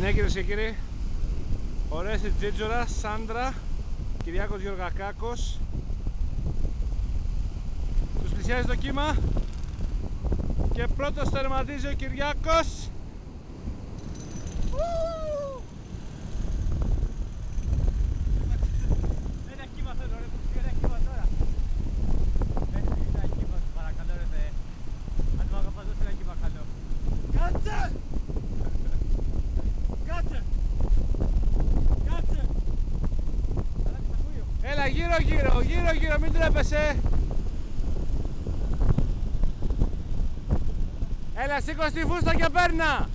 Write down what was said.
Ναι, κυρίες και κύριοι, ο Ρέστης Τζίτζορας, Σάντρα, Κυριάκος Γεωργακάκος. Τους πλησιάζει το κύμα και πρώτος τερματίζει ο Κυριάκος. Ένα κύμα θέλω ρε, ένα κύμα τώρα. Ένα κύμα σου παρακαλώ ρε Θεέ. Αν μ' αγαπάς δώσε ένα κύμα καλό. Κάτσε! Κάτσε! Κάτσε! Έλα γύρω γύρω, μην τρέπεσαι. Έλα σήκω στη φούστα και παίρνα.